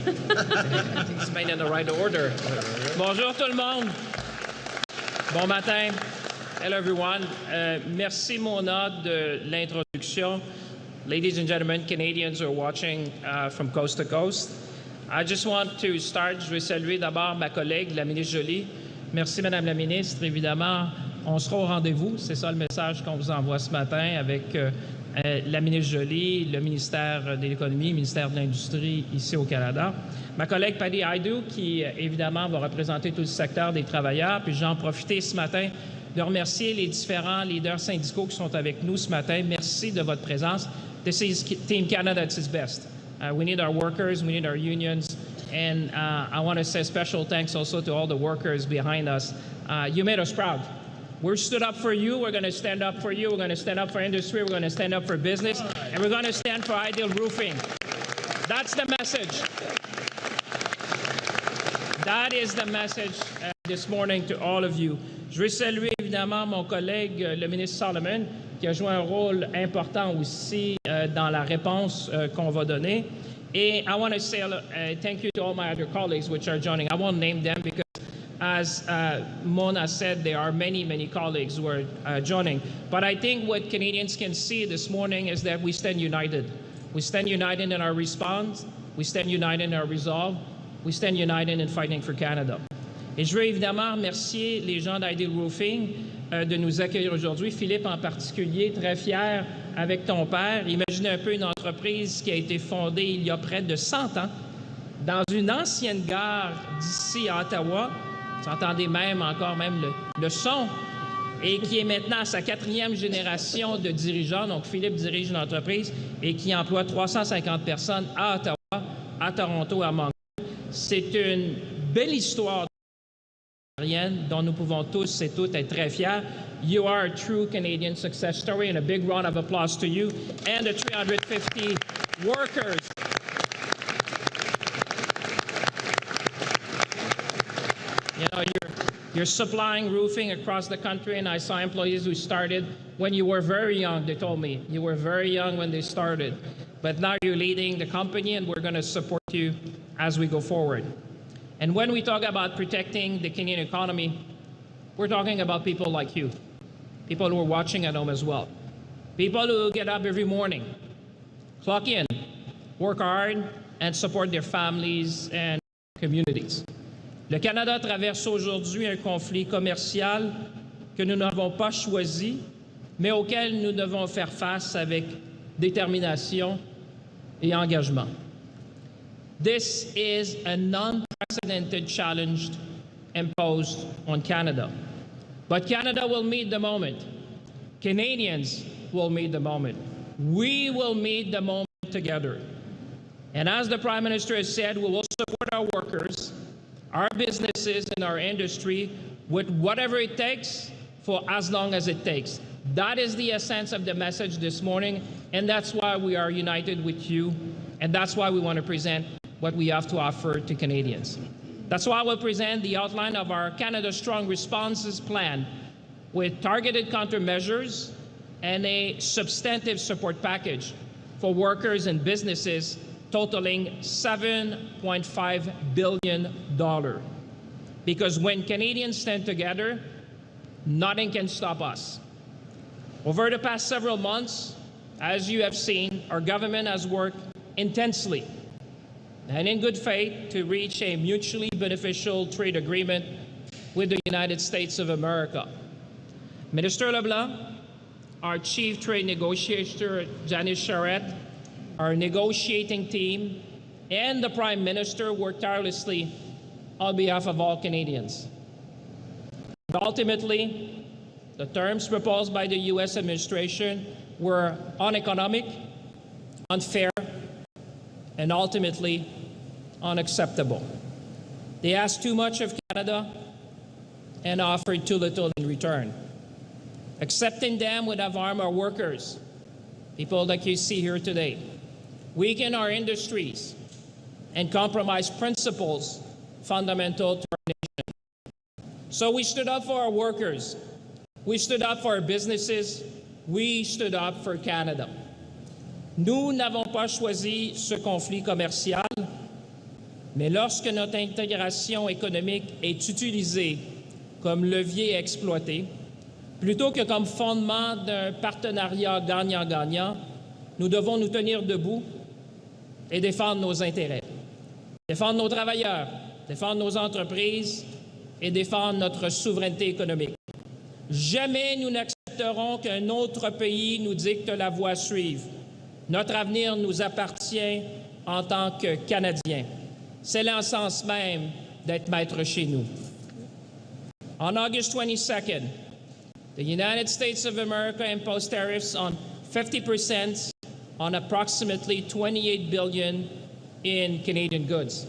It's made in the right order. Bonjour tout le monde. Bon matin. Hello everyone. Merci Mona de l'introduction. Ladies and gentlemen, Canadians are watching from coast to coast. I just want to start. Je vais saluer d'abord ma collègue, la ministre Joly. Merci Madame la ministre. Évidemment, on sera au rendez-vous. C'est ça le message qu'on vous envoie ce matin avec la ministre Joly, le ministère de l'Économie, le ministère de l'Industrie ici au Canada. Ma collègue Paddy Haidou, qui évidemment va représenter tout le secteur des travailleurs. Puis j'en profite ce matin de remercier les différents leaders syndicaux qui sont avec nous ce matin. Merci de votre présence. This is Team Canada at its best. We need our workers, we need our unions, and I want to say special thanks also to all the workers behind us. You made us proud. We're stood up for you. We're going to stand up for you. We're going to stand up for industry. We're going to stand up for business. And we're going to stand for Ideal Roofing. That's the message. That is the message this morning to all of you. Je veux saluer évidemment mon collègue, le ministre Solomon, qui a joué un rôle important aussi dans la réponse qu'on va donner. Et I want to say thank you to all my other colleagues which are joining. I won't name them because as Mona said, there are many, many colleagues who are joining. But I think what Canadians can see this morning is that we stand united. We stand united in our response. We stand united in our resolve. We stand united in fighting for Canada. Et je veux évidemment remercier les gens d'Ideal Roofing de nous accueillir aujourd'hui. Philippe en particulier, très fier avec ton père. Imaginez un peu une entreprise qui a été fondée il y a près de 100 ans dans une ancienne gare d'ici à Ottawa. Vous entendez même encore le son, et qui est maintenant à sa 4e génération de dirigeants. Donc, Philippe dirige une entreprise et qui emploie 350 personnes à Ottawa, à Toronto, à Montréal. C'est une belle histoire dont nous pouvons tous et toutes être très fiers. You are a true Canadian success story, and a big round of applause to you and the 350 workers. You know, you're supplying roofing across the country, and I saw employees who started when you were very young. They told me you were very young when they started, but now you're leading the company, and we're going to support you as we go forward. And when we talk about protecting the Canadian economy, we're talking about people like you, people who are watching at home as well, people who get up every morning, clock in, work hard, and support their families and communities. Le Canada traverse aujourd'hui un conflit commercial que nous n'avons pas choisi, mais auquel nous devons faire face avec détermination et engagement. This is a non-precedented challenge imposed on Canada. But Canada will meet the moment. Canadians will meet the moment. We will meet the moment together. And as the Prime Minister has said, we will support our workers, our businesses, and our industry with whatever it takes for as long as it takes. That is the essence of the message this morning, and that's why we are united with you, and that's why we want to present what we have to offer to Canadians. That's why we'll present the outline of our Canada Strong Responses Plan with targeted countermeasures and a substantive support package for workers and businesses totaling $7.5 billion. Because when Canadians stand together, nothing can stop us. Over the past several months, as you have seen, our government has worked intensely and in good faith to reach a mutually beneficial trade agreement with the United States of America. Minister LeBlanc, our Chief Trade Negotiator, Janice Charette, our negotiating team, and the Prime Minister worked tirelessly on behalf of all Canadians. But ultimately, the terms proposed by the U.S. administration were uneconomic, unfair, and ultimately unacceptable. They asked too much of Canada and offered too little in return. Accepting them would have harmed our workers, people like you see here today, weaken our industries, and compromise principles fundamental to our nation. So we stood up for our workers, we stood up for our businesses, we stood up for Canada. Nous n'avons pas choisi ce conflit commercial, Mais lorsque notre intégration économique est utilisée comme levier à exploiter, plutôt que comme fondement d'un partenariat gagnant-gagnant, nous devons nous tenir debout et défendre nos intérêts, défendre nos travailleurs, défendre nos entreprises et défendre notre souveraineté économique. Jamais nous n'accepterons qu'un autre pays nous dicte la voie à suivre. Notre avenir nous appartient en tant que Canadiens. C'est l'essence même d'être maître chez nous. On August 22nd, the United States of America imposed tariffs on 50% on approximately $28 billion in Canadian goods.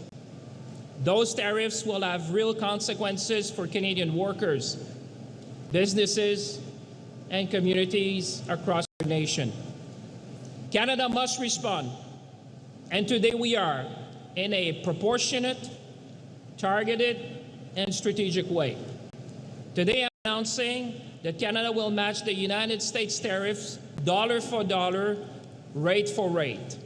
Those tariffs will have real consequences for Canadian workers, businesses, and communities across our nation. Canada must respond, and today we are, in a proportionate, targeted, and strategic way. Today I'm announcing that Canada will match the United States tariffs dollar for dollar, rate for rate.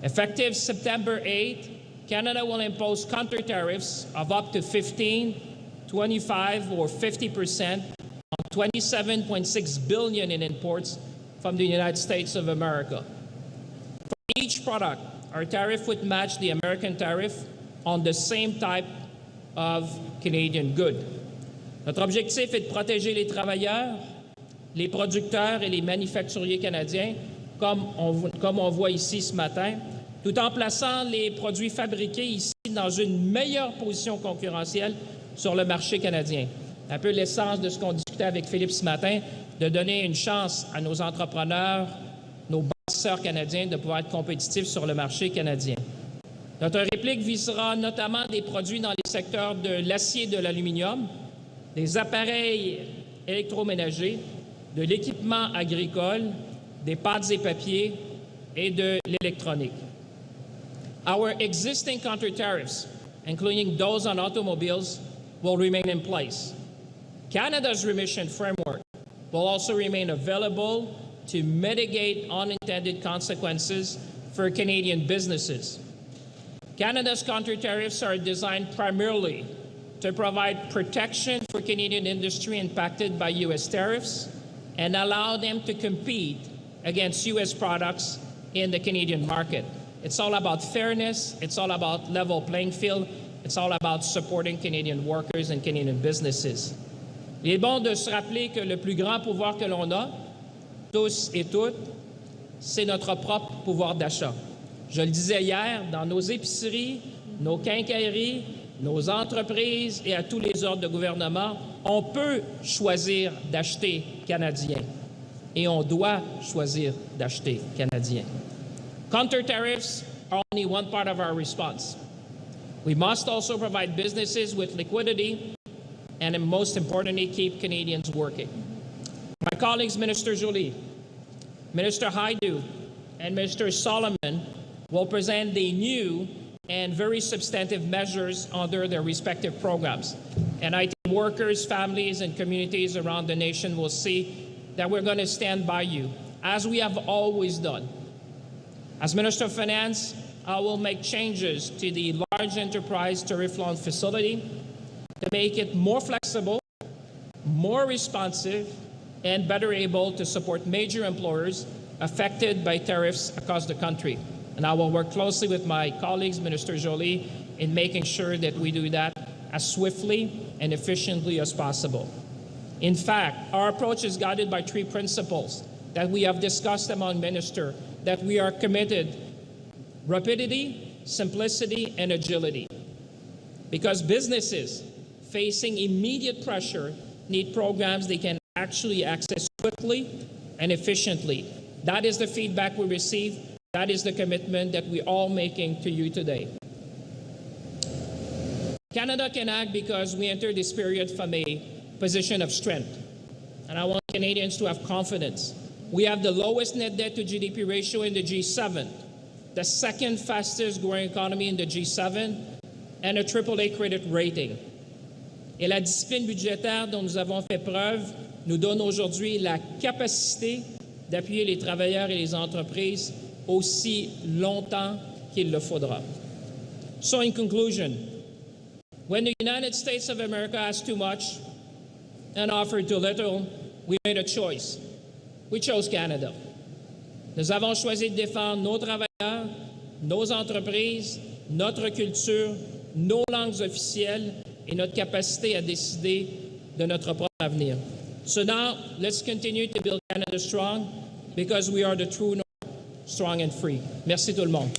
Effective September 8, Canada will impose counter tariffs of up to 15, 25, or 50% on $27.6 billion in imports from the United States of America. For each product, our tariff would match the American tariff on the same type of Canadian good. Notre objectif est de protéger les travailleurs, les producteurs et les manufacturiers canadiens, comme on voit ici ce matin, tout en plaçant les produits fabriqués ici dans une meilleure position concurrentielle sur le marché canadien. Un peu l'essence de ce qu'on discutait avec Philippe ce matin, de donner une chance à nos entrepreneurs, nos bâtisseurs canadiens de pouvoir être compétitifs sur le marché canadien. Notre réplique visera notamment des produits dans les secteurs de l'acier et de l'aluminium, des appareils électroménagers, de l'équipement agricole, des pâtes et papiers et de l'électronique. Our existing counter tariffs, including those on automobiles, will remain in place. Canada's remission framework will also remain available to mitigate unintended consequences for Canadian businesses. Canada's counter tariffs are designed primarily to provide protection for Canadian industry impacted by U.S. tariffs and allow them to compete against U.S. products in the Canadian market. It's all about fairness, it's all about level playing field, it's all about supporting Canadian workers and Canadian businesses. Il est bon de se rappeler que le plus grand pouvoir que l'on a, tous et toutes, c'est notre propre pouvoir d'achat. Je le disais hier, dans nos épiceries, nos quincailleries, nos entreprises et à tous les ordres de gouvernement, on peut choisir d'acheter canadien et on doit choisir d'acheter canadien. Counter tariffs are only one part of our response. We must also provide businesses with liquidity and, most importantly, keep Canadians working. My colleagues, Minister Joly, Minister Hajdu, and Minister Solomon will present the new and very substantive measures under their respective programs. And I think workers, families, and communities around the nation will see that we're going to stand by you, as we have always done. As Minister of Finance, I will make changes to the large enterprise tariff loan facility to make it more flexible, more responsive, and better able to support major employers affected by tariffs across the country. And I will work closely with my colleagues, Minister Joly, in making sure that we do that as swiftly and efficiently as possible. In fact, our approach is guided by three principles that we have discussed among ministers, that we are committed: rapidity, simplicity, and agility. Because businesses facing immediate pressure need programs they can actually access quickly and efficiently. That is the feedback we receive. That is the commitment that we're all making to you today. Canada can act because we enter this period from a position of strength. And I want Canadians to have confidence. We have the lowest net debt to GDP ratio in the G7, the second fastest growing economy in the G7, and a AAA credit rating. Et la discipline budgétaire dont nous avons fait preuve nous donne aujourd'hui la capacité d'appuyer les travailleurs et les entreprises aussi longtemps qu'il le faudra. So in conclusion, when the United States of America asked too much and offered too little, we made a choice. We chose Canada. Nous avons choisi de défendre nos travailleurs, nos entreprises, notre culture, nos langues officielles et notre capacité à décider de notre propre avenir. So now, let's continue to build Canada strong because we are the true North, strong and free. Merci tout le monde.